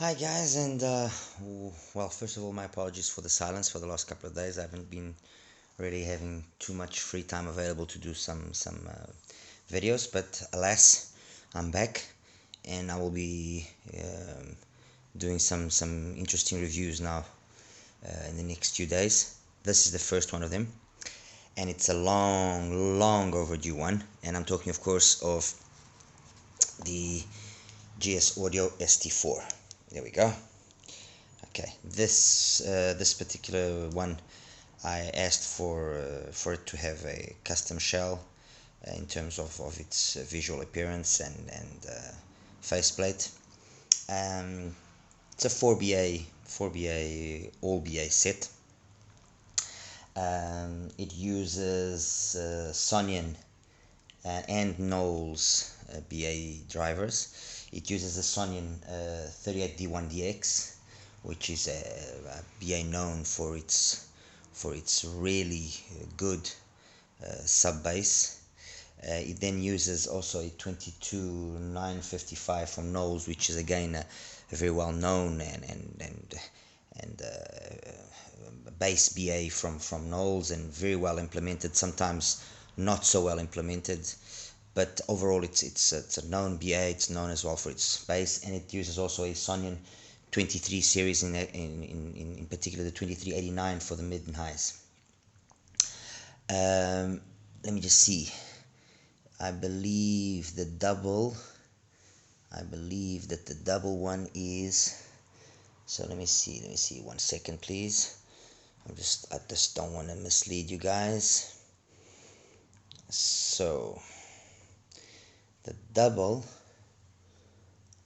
Hi guys, and well, first of all, my apologies for the silence for the last couple of days. I haven't been really having too much free time available to do some videos, but alas, I'm back, and I will be doing some interesting reviews now in the next few days. This is the first one of them, and it's a long overdue one, and I'm talking, of course, of the GS Audio ST4. There we go. Okay, this particular one, I asked for it to have a custom shell in terms of its visual appearance and faceplate. It's a 4BA all BA set. It uses Sonion and Knowles BA drivers. It uses the Sonion 38D1DX, which is a BA known for its really good sub bass. It then uses also a 22955 from Knowles, which is again a very well known and bass BA from Knowles, and very well implemented. Sometimes not so well implemented, but overall it's a known BA. It's known as well for its bass, and it uses also a Sonion 23 series in particular the 2389 for the mid and highs. Let me just see. I believe that the double one is, so let me see 1 second please. I just don't want to mislead you guys. So the double,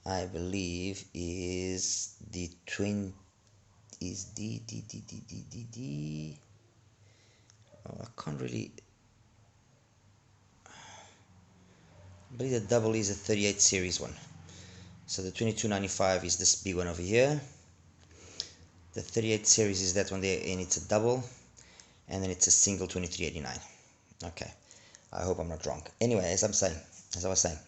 I believe, is the twin, is the oh, I can't really, I believe the double is a 38 series one. So the 2295 is this big one over here. The 38 series is that one there, and it's a double, and then it's a single 2389. Okay, I hope I'm not wrong. Anyway, as I was saying,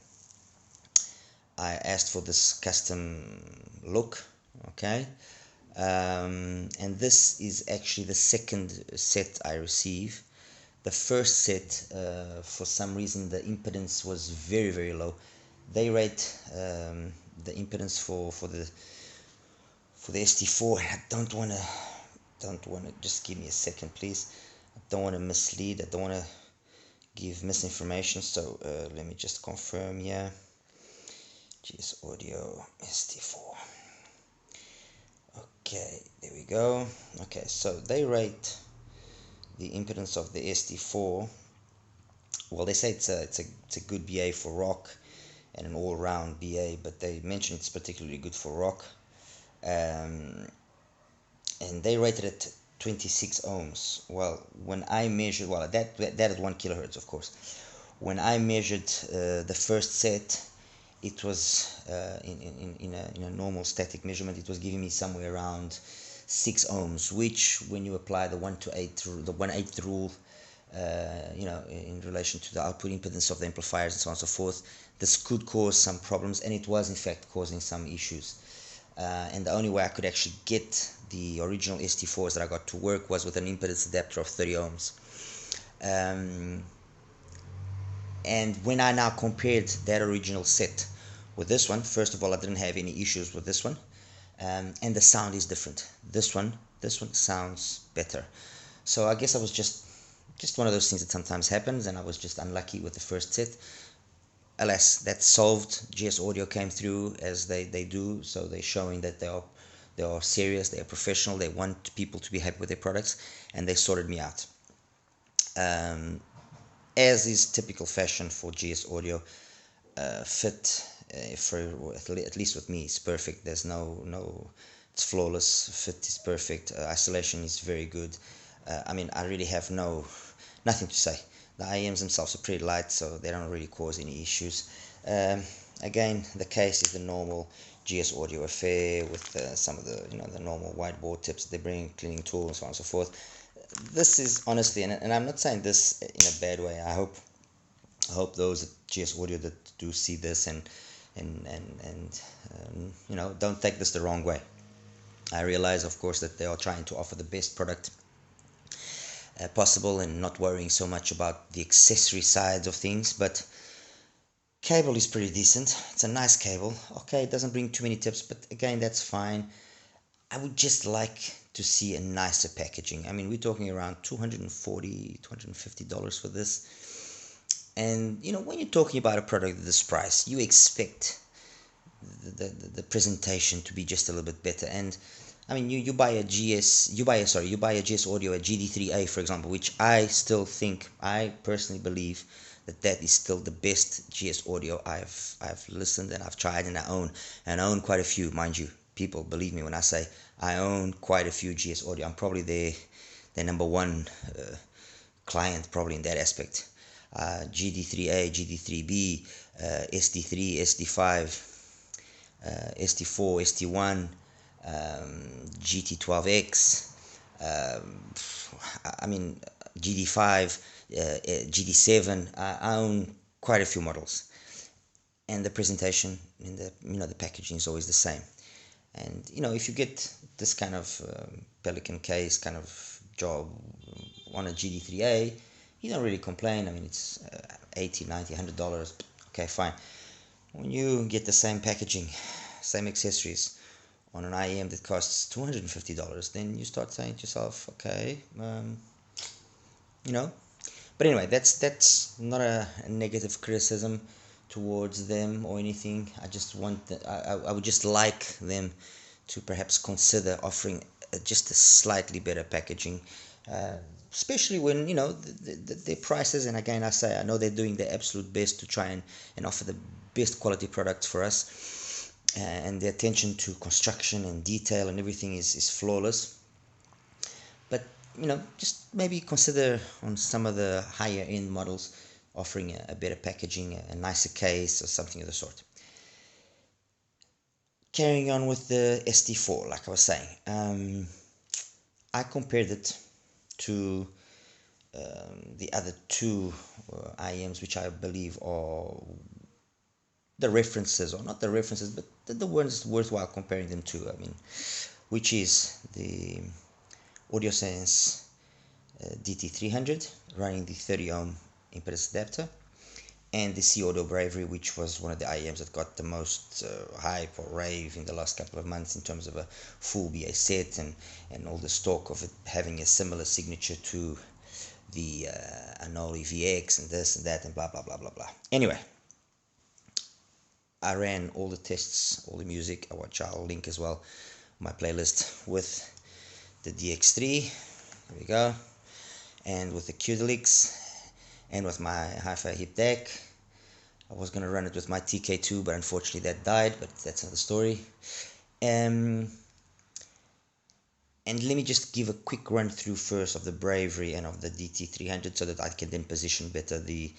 I asked for this custom look, okay, and this is actually the second set I receive. The first set, for some reason, the impedance was very low. They rate the impedance for the ST4. I don't wanna, just give me a second please. I don't want to mislead. I don't want to give misinformation. So let me just confirm here. GS Audio ST4. Okay, there we go. Okay, so they rate the impedance of the ST4. Well, they say it's a good BA for rock and an all-round BA, but they mention it's particularly good for rock. And they rated it 26 ohms. Well, when I measured, well, that is 1 kilohertz, of course. When I measured the first set, it was in a normal static measurement, it was giving me somewhere around 6 ohms, which, when you apply the 1/8 rule, in relation to the output impedance of the amplifiers and so on and so forth, this could cause some problems, and it was in fact causing some issues. And the only way I could actually get the original ST4s that I got to work was with an impedance adapter of 30 ohms. And when I now compared that original set with this one, first of all, I didn't have any issues with this one, and the sound is different. This one sounds better. So I guess I was just one of those things that sometimes happens, and I was just unlucky with the first set. Alas, that's solved. GS Audio came through as they do, so they're showing that they are serious, they are professional, they want people to be happy with their products, and they sorted me out. As is typical fashion for GS Audio, fit for at least with me is perfect. There's no it's flawless. Fit is perfect. Isolation is very good. I mean, I really have nothing to say. The IEMs themselves are pretty light, so they don't really cause any issues. Again, the case is the normal GS Audio affair with some of the the normal whiteboard tips that they bring, cleaning tools, and so on and so forth. This is honestly, and I'm not saying this in a bad way. I hope those at GS Audio that do see this and and you know, don't take this the wrong way. I realize, of course, that they are trying to offer the best product possible and not worrying so much about the accessory sides of things, but cable is pretty decent. It's a nice cable. Okay, it doesn't bring too many tips, but again, that's fine. I would just like to see a nicer packaging. I mean, we're talking around $240, $250 for this. And you know, when you're talking about a product at this price, you expect the presentation to be just a little bit better. And I mean, you buy a GS Audio, a GD3A, for example, which I still think, I personally believe that is still the best GS Audio I've listened and I've tried and I own quite a few, mind you. People believe me when I say I own quite a few GS Audio. I'm probably their number one client, probably in that aspect. GD3A, GD3B, SD3, SD5, SD4, SD1, GT12X, I mean GD5, GD7. I own quite a few models, and the presentation in the packaging is always the same. And you know, if you get this kind of Pelican case kind of job on a GD3A, you don't really complain. I mean, it's $80, $90, $100. Okay, fine. When you get the same packaging, same accessories on an IEM that costs $250, then you start saying to yourself, okay, you know. But anyway, that's not a negative criticism towards them or anything. I just want that I would just like them to perhaps consider offering just a slightly better packaging, especially when you know their prices. And again, I say I know they're doing their absolute best to try and offer the best quality products for us, and the attention to construction and detail and everything is flawless. But you know, just maybe consider on some of the higher end models offering a better packaging, a nicer case or something of the sort. Carrying on with the ST4, like I was saying, I compared it to the other two IEMs, which I believe are the references, or not the references, but the ones worthwhile comparing them to. I mean, which is the AudioSense DT300 running the 30 ohm impedance adapter, and the SEEAUDIO Bravery, which was one of the IEMs that got the most hype or rave in the last couple of months in terms of a full BA set and all this talk of it having a similar signature to the Anole VX and this and that and blah blah blah blah blah. Anyway, I ran all the tests, all the music, which I'll link as well, my playlist, with the DX3, there we go, and with the Qdelix, and with my hi-fi hip deck. I was going to run it with my TK2, but unfortunately that died, but that's another story. And let me just give a quick run through first of the Bravery and of the DT300 so that I can then position better the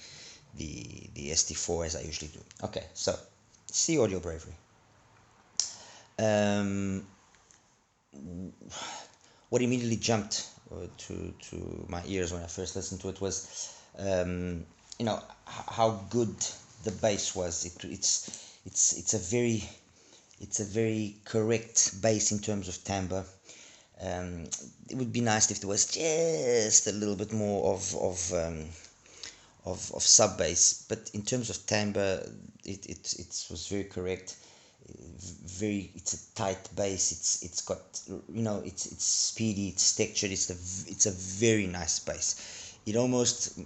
ST4 as I usually do. Okay, so SEEAUDIO Bravery. What immediately jumped to my ears when I first listened to it was you know, how good the bass was. It's a very correct bass in terms of timbre. It would be nice if there was just a little bit more of sub bass, but in terms of timbre, it was very correct. It's a tight bass. It's got, you know, it's speedy, it's textured. It's a very nice bass. It almost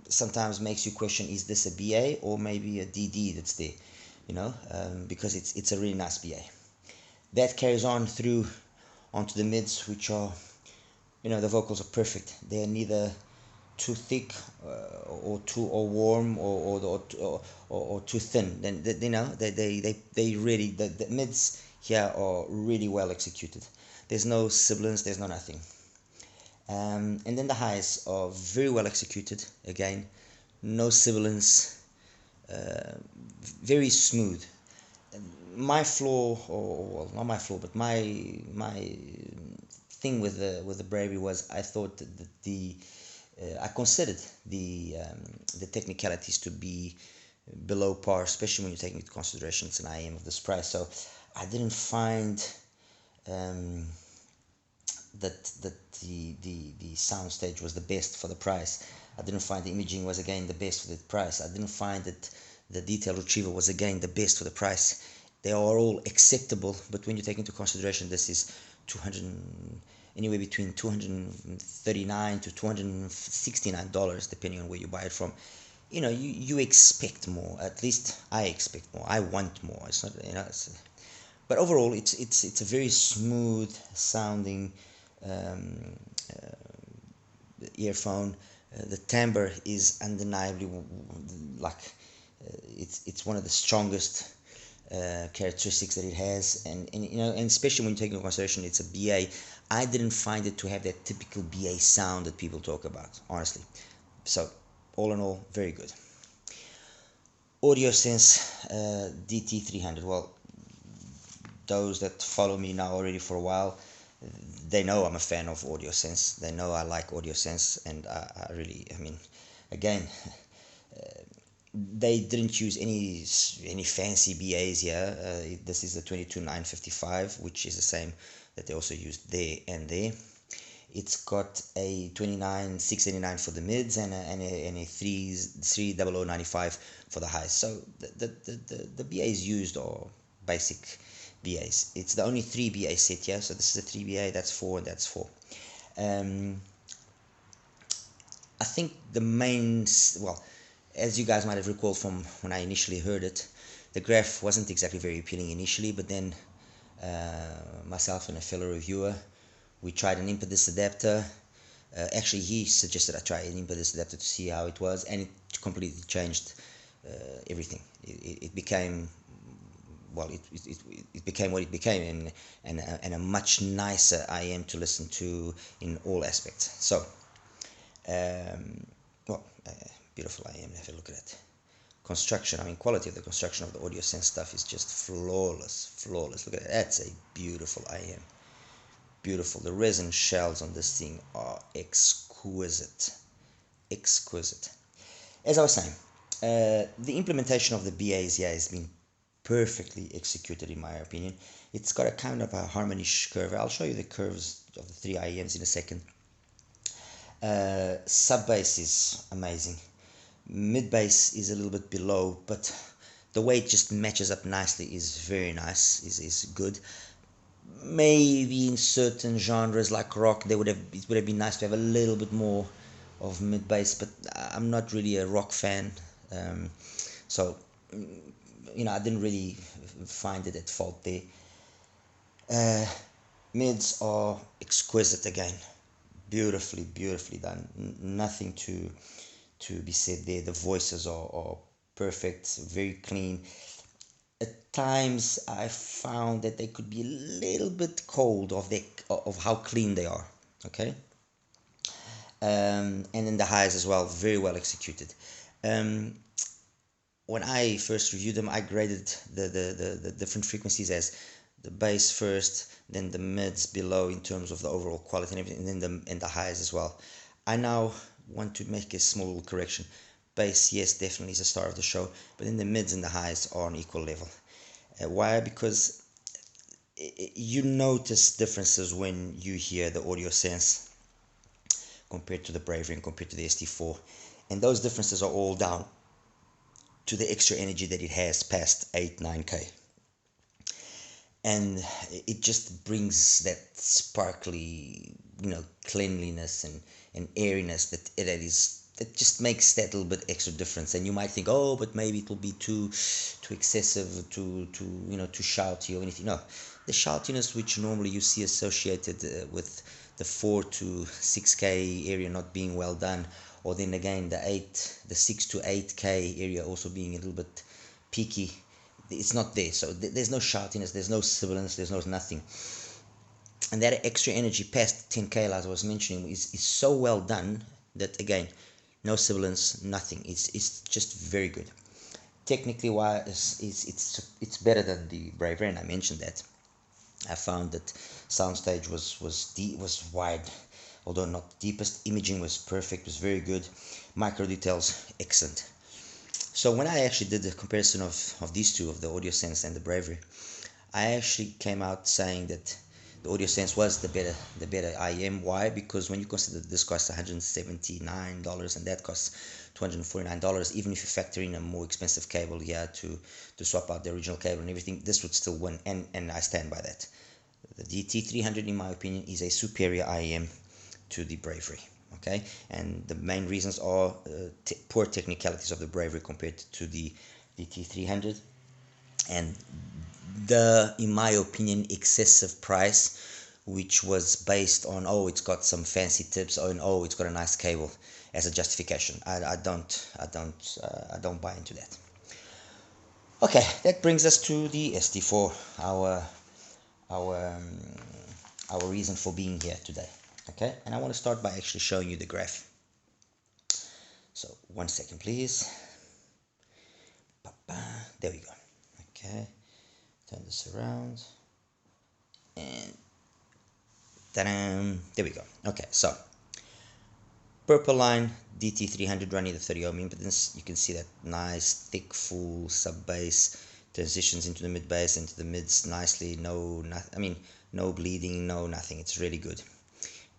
sometimes makes you question, is this a BA or maybe a DD that's there, you know, because it's a really nice BA. That carries on through onto the mids, which are, you know, the vocals are perfect. They're neither too thick or too warm or too thin. Then you know, they really, the mids here are really well executed. There's no sibilance, there's no nothing. And then the highs are very well executed. Again, no sibilance, very smooth. My flaw, or well, not my flaw, but my thing with the Bravery was I thought that I considered the technicalities to be below par, especially when you take into consideration it's an IM of this price. So I didn't find that the soundstage was the best for the price. I didn't find the imaging was again the best for the price. I didn't find that the detail retriever was again the best for the price. They are all acceptable, but when you take into consideration this is 200, anywhere between $239 to $269, depending on where you buy it from. You know, you expect more. At least I expect more. I want more. It's not, you know. But overall, it's a very smooth sounding earphone. The timbre is undeniably like it's one of the strongest characteristics that it has, and you know, and especially when you take into consideration it's a BA. I didn't find it to have that typical BA sound that people talk about, honestly. So all in all, very good. AudioSense DT300. Well, those that follow me now already for a while, they know I'm a fan of AudioSense. They know I like AudioSense, and I really, I mean, again, they didn't use any fancy BAs here. This is the 22955, which is the same that they also used there and there. It's got a 29689 for the mids and a 30095 for the highs. So the BAs used are basic BAs. It's the only 3 BA set here. So this is a 3 BA, that's 4, and that's 4. I think the main, well, as you guys might have recalled from when I initially heard it, the graph wasn't exactly very appealing initially, but then myself and a fellow reviewer, we tried an impedance adapter. Actually, he suggested I try an impedance adapter to see how it was, and it completely changed everything. It became, well, it became what it became, and a much nicer IM to listen to in all aspects. So, well, beautiful IM. Have a look at it. Construction, I mean, quality of the construction of the AudioSense stuff is just flawless. Look at that. That's a beautiful IM. Beautiful. The resin shells on this thing are exquisite. As I was saying, the implementation of the BAs here has been perfectly executed in my opinion. It's got a kind of a harmony curve. I'll show you the curves of the 3 IEMs in a second. Sub bass is amazing. Mid bass is a little bit below, but the way it just matches up nicely is very nice, is good. Maybe in certain genres like rock, it would have been nice to have a little bit more of mid bass, but I'm not really a rock fan, so you know, I didn't really find it at fault there. Mids are exquisite again, beautifully done. Nothing to be said there. The voices are perfect, very clean. At times I found that they could be a little bit cold of how clean they are. Okay. And then the highs as well, very well executed. When I first reviewed them, I graded the different frequencies as the bass first, then the mids below in terms of the overall quality and everything, and then the highs as well. I now want to make a small correction. Bass, yes, definitely is a star of the show, but then the mids and the highs are on equal level. Why? Because you notice differences when you hear the AudioSense compared to the Bravery and compared to the ST4, and those differences are all down to the extra energy that it has past 8-9K, and it just brings that sparkly, you know, cleanliness and airiness that just makes that little bit extra difference. And you might think, oh, but maybe it will be too excessive, too you know, too shouty or anything. No, the shoutiness which normally you see associated with the 4 to 6K area not being well done, or then again the 6 to 8K area also being a little bit peaky, it's not there. So there's no shoutiness, there's no sibilance, there's no nothing. And that extra energy past 10K, as I was mentioning, is so well done that, again, no sibilance, nothing. It's just very good. Technically wise, it's better than the Bravery, and I mentioned that. I found that soundstage was wide, although not the deepest. Imaging was perfect, was very good. Micro details, excellent. So when I actually did the comparison of these two, of the AudioSense and the Bravery, I actually came out saying that the AudioSense was the better IEM. Why? Because when you consider this costs $179 and that costs $249, even if you factor in a more expensive cable here to swap out the original cable and everything, this would still win, and I stand by that. The DT300, in my opinion, is a superior IEM to the Bravery. Okay, and the main reasons are poor technicalities of the Bravery compared to the DT300, and in my opinion, excessive price, which was based on, oh, it's got some fancy tips, and oh, it's got a nice cable as a justification. I don't buy into that. Okay, that brings us to the ST4, our reason for being here today. Okay, and I want to start by actually showing you the graph. So 1 second, please. There we go. Okay, turn this around, and ta-da! There we go. Okay, so purple line, DT300 running the 30 ohm impedance. You can see that nice thick full sub bass transitions into the mid bass, into the mids nicely. No bleeding, no nothing. It's really good.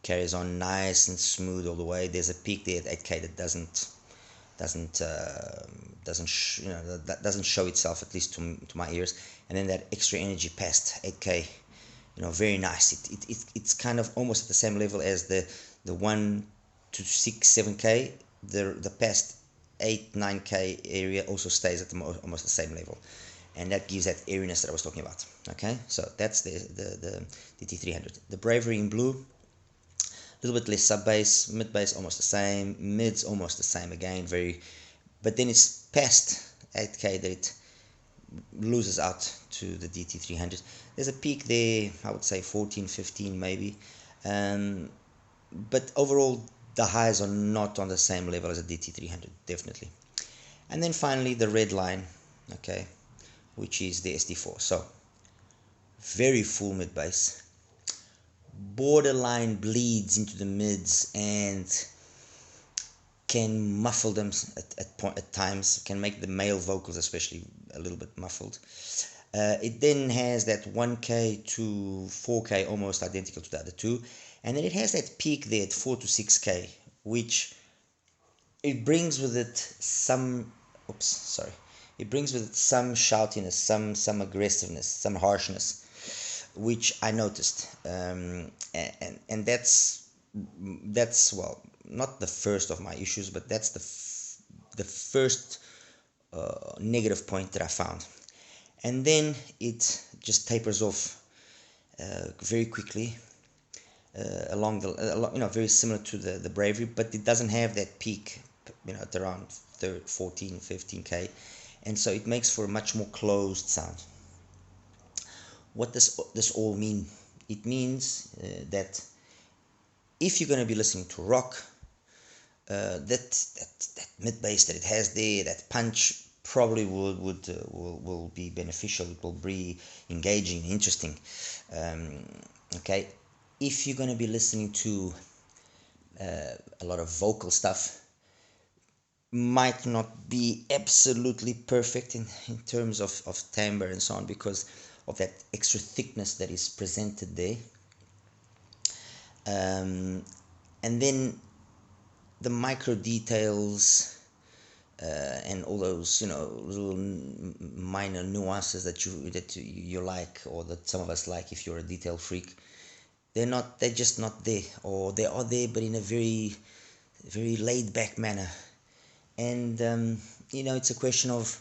Carries on nice and smooth all the way. There's a peak there at 8K that doesn't show itself, at least to my ears. And then that extra energy past 8K, very nice. It's kind of almost at the same level as the 1 to 6, 7K. The past 8, 9K area also stays at almost the same level, and that gives that airiness that I was talking about. Okay, so that's the DT300. The Bravery in blue, a little bit less sub bass, mid bass almost the same, mids almost the same again, but then it's past 8K that it loses out to the DT300. There's a peak there, I would say 14, 15 maybe, but overall the highs are not on the same level as a DT300, definitely. And then finally the red line, okay, which is the ST4. So very full mid bass, borderline bleeds into the mids and can muffle them at times, can make the male vocals especially a little bit muffled. It then has that 1K to 4K almost identical to the other two, and then it has that peak there at 4 to 6K, which it brings with it some shoutiness, some aggressiveness, some harshness, which I noticed, and that's well, not the first of my issues, but that's the first negative point that I found. And then it just tapers off very quickly along very similar to the Bravery, but it doesn't have that peak, at around 14, 15K, and so it makes for a much more closed sound. What does this all mean? It means that if you're going to be listening to rock, that mid bass that it has there, that punch, probably will be beneficial. It will be engaging, interesting. Okay, if you're going to be listening to a lot of vocal stuff, might not be absolutely perfect in terms of timbre and so on, because of that extra thickness that is presented there. And then the micro details and all those little minor nuances that you like, or that some of us like if you're a detail freak, they're just not there, or they are there but in a very, very laid back manner. And it's a question of,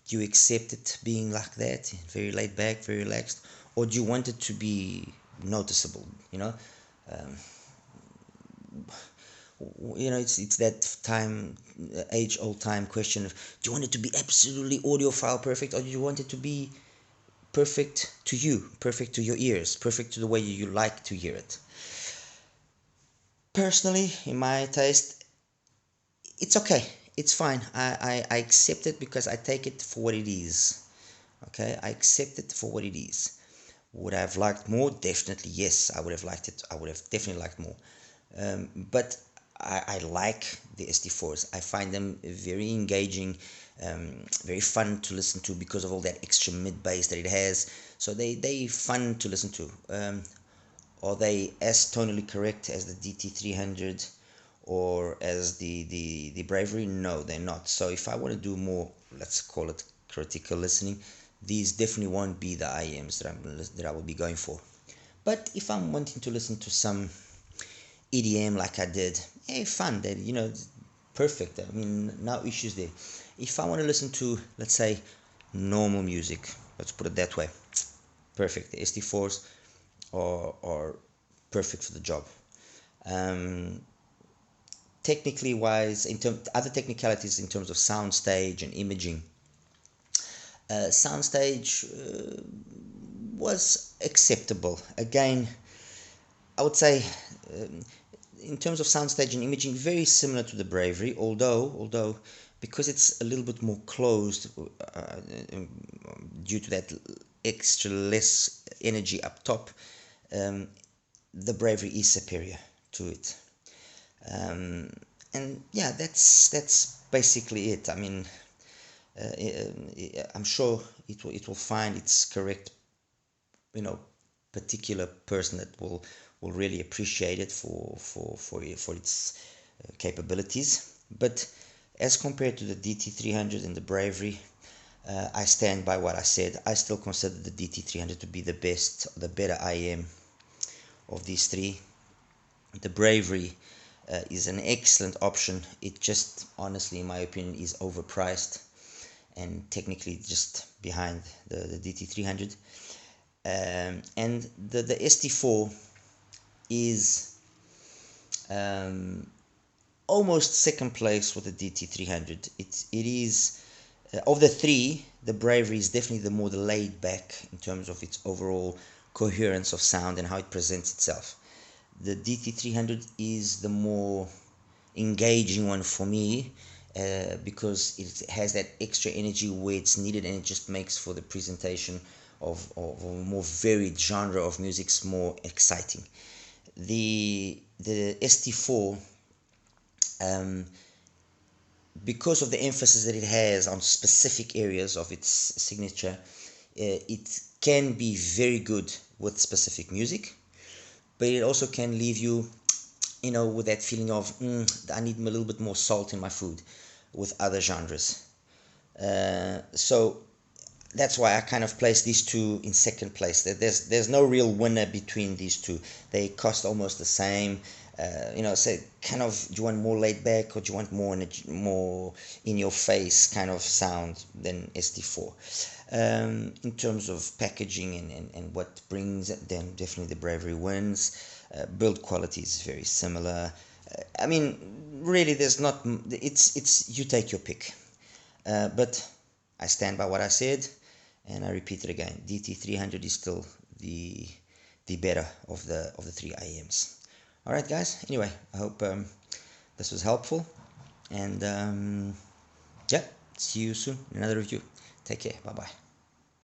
do you accept it being like that, very laid back, very relaxed, or do you want it to be noticeable? It's that age-old time question of, do you want it to be absolutely audiophile perfect, or do you want it to be perfect to you, perfect to your ears, perfect to the way you like to hear it? Personally, in my taste, it's okay. It's fine. I accept it because I take it for what it is. Okay, I accept it for what it is. Would I have liked more? Definitely, yes. I would have liked it. I would have definitely liked more. But I like the ST4s. I find them very engaging. very fun to listen to because of all that extra mid bass that it has. So they fun to listen to. Are they as tonally correct as the DT300 or as the Bravery? No, they're not. So if I want to do more, let's call it critical listening, these definitely won't be the IEMs that I will be going for. But if I'm wanting to listen to some EDM like I did, hey, fun, that, you know, perfect. I mean, no issues there. If I want to listen to, let's say, normal music, let's put it that way, perfect. The ST4s are perfect for the job. Technically wise, in terms other technicalities in terms of soundstage and imaging, soundstage was acceptable. Again, I would say in terms of soundstage and imaging, very similar to the Bravery, although because it's a little bit more closed due to that extra less energy up top, the Bravery is superior to it. And yeah, that's basically it. I mean, I'm sure it will find its correct, you know, particular person that will really appreciate it for its capabilities. But as compared to the DT300 and the Bravery, I stand by what I said. I still consider the DT300 to be the best, the better IEM of these three. The Bravery is an excellent option. It just, honestly, in my opinion, is overpriced and technically just behind the DT300. And the ST4 is almost second place with the DT300. It is of the three, the Bravery is definitely the more laid back in terms of its overall coherence of sound and how it presents itself. The DT300 is the more engaging one for me because it has that extra energy where it's needed, and it just makes for the presentation of a more varied genre of music's more exciting. The ST4, because of the emphasis that it has on specific areas of its signature, it can be very good with specific music, but it also can leave you, you know, with that feeling of I need a little bit more salt in my food with other genres. So that's why I kind of place these two in second place. There's no real winner between these two. They cost almost the same. You know, say kind of, do you want more laid back or do you want more in your face kind of sound than ST4? In terms of packaging and what brings it, then definitely the Bravery wins. Build quality is very similar. I mean, really, there's not. It's you take your pick. But I stand by what I said, and I repeat it again. DT300 is still the better of the three IEMs. All right, guys. Anyway, I hope this was helpful, and yeah, see you soon in another review. Take care. Bye bye.